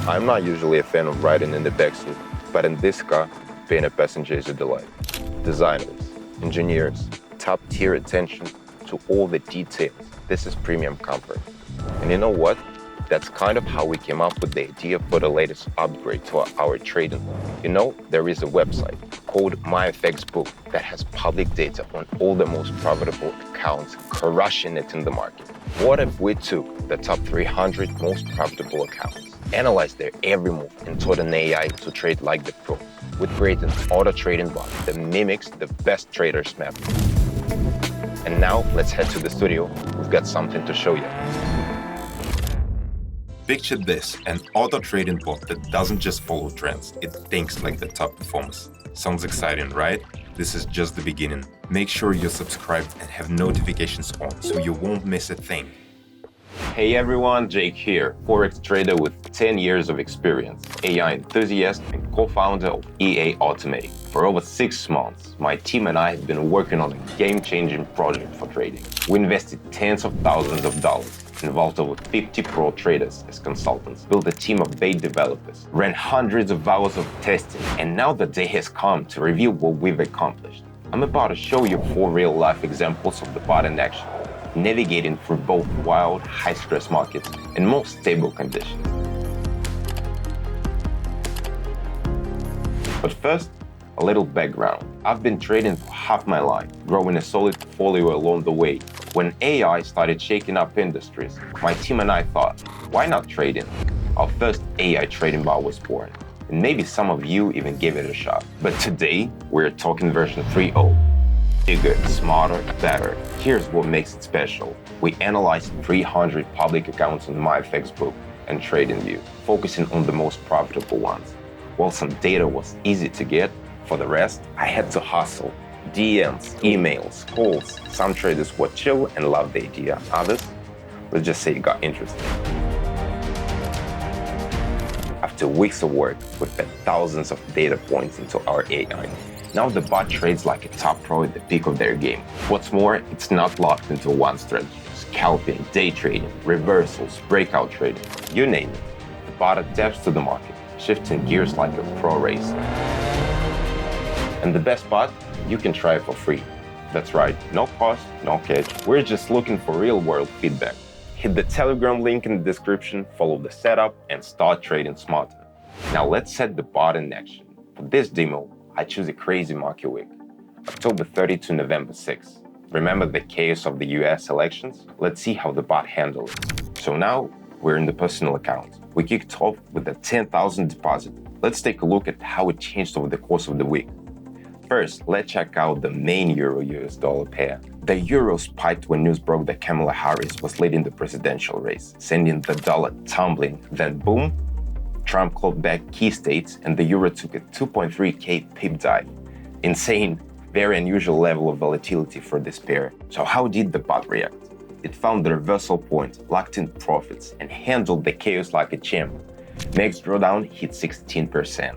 I'm not usually a fan of riding in the backseat, but in this car, being a passenger is a delight. Designers, engineers, top-tier attention to all the details. This is premium comfort. And you know what? That's kind of how we came up with the idea for the latest upgrade to our trading. You know, there is a website called MyFXBook that has public data on all the most profitable accounts crushing it in the market. What if we took the top 300 most profitable accounts, analyzed their every move, and taught an AI to trade like the pro? We'd create an auto trading bot that mimics the best traders' method. And now let's head to the studio. We've got something to show you. Picture this, an auto trading bot that doesn't just follow trends, it thinks like the top performers. Sounds exciting, right? This is just the beginning. Make sure you're subscribed and have notifications on so you won't miss a thing. Hey everyone, Jake here, Forex trader with 10 years of experience, AI enthusiast and co-founder of EA Automate. For over 6 months, my team and I have been working on a game-changing project for trading. We invested tens of thousands of dollars, involved over 50 pro traders as consultants, built a team of 8 developers, ran hundreds of hours of testing, and now the day has come to review what we've accomplished. I'm about to show you 4 real-life examples of the bot in action, navigating through both wild, high-stress markets and more stable conditions. But first, a little background. I've been trading for half my life, growing a solid portfolio along the way. When AI started shaking up industries, my team and I thought, why not trading? Our first AI trading bot was born, and maybe some of you even gave it a shot. But today, we're talking version 3.0. Bigger, smarter, better. Here's what makes it special. We analyzed 300 public accounts on MyFXBook and TradingView, focusing on the most profitable ones. While some data was easy to get, for the rest, I had to hustle. DMs, emails, calls. Some traders were chill and loved the idea. Others, let's just say, got interested. After weeks of work, we fed thousands of data points into our AI. Now the bot trades like a top pro at the peak of their game. What's more, it's not locked into one strategy. Scalping, day trading, reversals, breakout trading, you name it. The bot adapts to the market, shifting gears like a pro racer. And the best part, you can try it for free. That's right, no cost, no catch. We're just looking for real-world feedback. Hit the Telegram link in the description, follow the setup, and start trading smarter. Now let's set the bot in action. For this demo, I choose a crazy market week, October 30 to November 6. Remember the chaos of the US elections? Let's see how the bot handled it. So now, we're in the personal account. We kicked off with a 10,000 deposit. Let's take a look at how it changed over the course of the week. First, let's check out the main Euro-US dollar pair. The euro spiked when news broke that Kamala Harris was leading the presidential race, sending the dollar tumbling. Then boom, Trump called back key states and the euro took a 2.3k pip dive. Insane, very unusual level of volatility for this pair. So how did the bot react? It found the reversal point, locked in profits, and handled the chaos like a champ. Next drawdown hit 16%.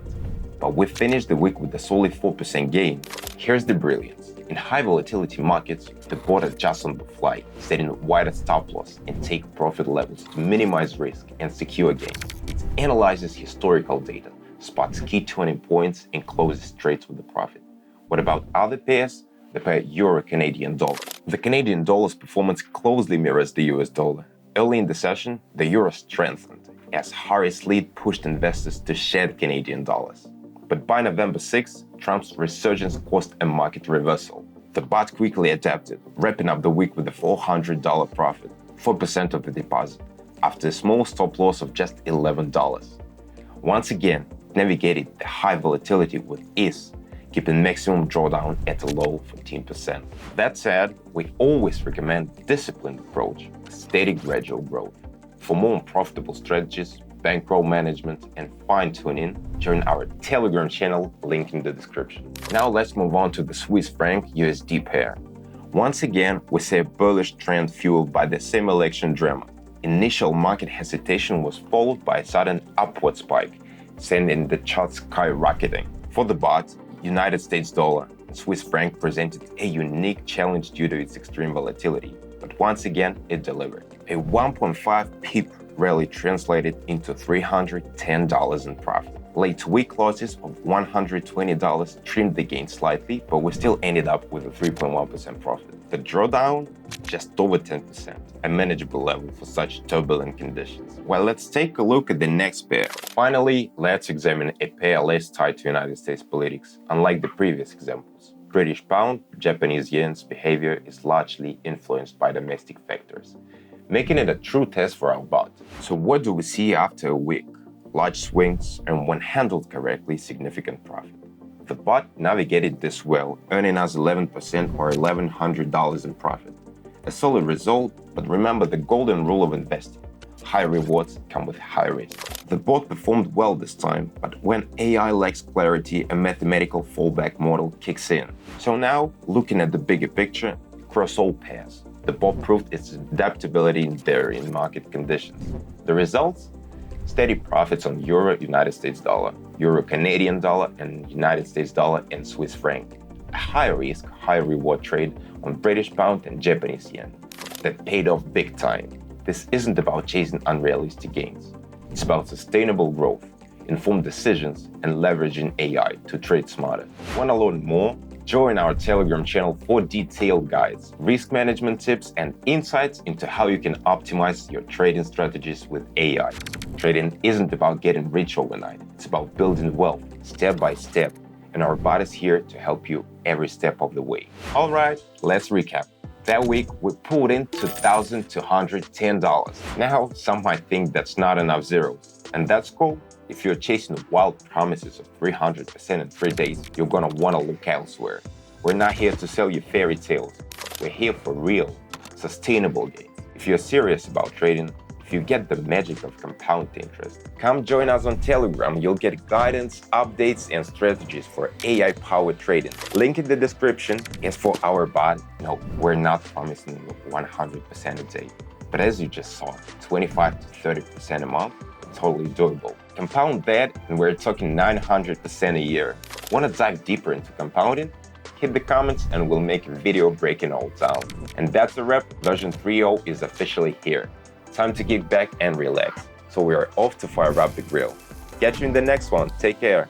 But we finished the week with a solid 4% gain. Here's the brilliance. In high volatility markets, the bot adjusts on the fly, setting wider stop loss and take profit levels to minimize risk and secure gains. It analyzes historical data, spots key turning points, and closes trades with a profit. What about other pairs? The pair Euro-Canadian dollar. The Canadian dollar's performance closely mirrors the US dollar. Early in the session, the euro strengthened as Harris' lead pushed investors to shed Canadian dollars. But by November 6, Trump's resurgence caused a market reversal. The bot quickly adapted, wrapping up the week with a $400 profit, 4% of the deposit, after a small stop loss of just $11. Once again, it navigated the high volatility with ease, keeping maximum drawdown at a low 14%. That said, we always recommend a disciplined approach, steady gradual growth. For more profitable strategies, bankroll management, and fine-tuning, join our Telegram channel, link in the description. Now let's move on to the Swiss franc USD pair. Once again, we see a bullish trend fueled by the same election drama. Initial market hesitation was followed by a sudden upward spike, sending the chart skyrocketing. For the bot, United States dollar and Swiss franc presented a unique challenge due to its extreme volatility, but once again, it delivered. A 1.5 pip rarely translated into $310 in profit. Late week losses of $120 trimmed the gain slightly, but we still ended up with a 3.1% profit. The drawdown, just over 10%, a manageable level for such turbulent conditions. Well, let's take a look at the next pair. Finally, let's examine a pair less tied to United States politics, unlike the previous examples. British pound, Japanese yen's behavior is largely influenced by domestic factors, making it a true test for our bot. So what do we see after a week? Large swings, and when handled correctly, significant profit. The bot navigated this well, earning us 11% or $1,100 in profit. A solid result, but remember the golden rule of investing. High rewards come with high risk. The bot performed well this time, but when AI lacks clarity, a mathematical fallback model kicks in. So now, looking at the bigger picture, across all pairs, the bot proved its adaptability in varying market conditions. The results? Steady profits on Euro, United States dollar, Euro, Canadian dollar, and United States dollar and Swiss franc. A high risk, high reward trade on British pound and Japanese yen that paid off big time. This isn't about chasing unrealistic gains. It's about sustainable growth, informed decisions, and leveraging AI to trade smarter. Want to learn more? Join our Telegram channel for detailed guides, risk management tips, and insights into how you can optimize your trading strategies with AI. Trading isn't about getting rich overnight. It's about building wealth step by step, and our bot is here to help you every step of the way. All right, let's recap. That week, we pulled in $2,210. Now, some might think that's not enough zeros, and that's cool. If you're chasing wild promises of 300% in 3 days, you're gonna wanna look elsewhere. We're not here to sell you fairy tales. We're here for real, sustainable gains. If you're serious about trading, if you get the magic of compound interest, come join us on Telegram. You'll get guidance, updates, and strategies for AI-powered trading. Link in the description. As for our bot, no, we're not promising 100% a day. But as you just saw, 25 to 30% a month, totally doable. Compound that, and we're talking 900% a year. Want to dive deeper into compounding? Hit the comments and we'll make a video breaking all down. And that's a wrap. Version 3.0 is officially here. Time to kick back and relax. So we are off to fire up the grill. Catch you in the next one. Take care.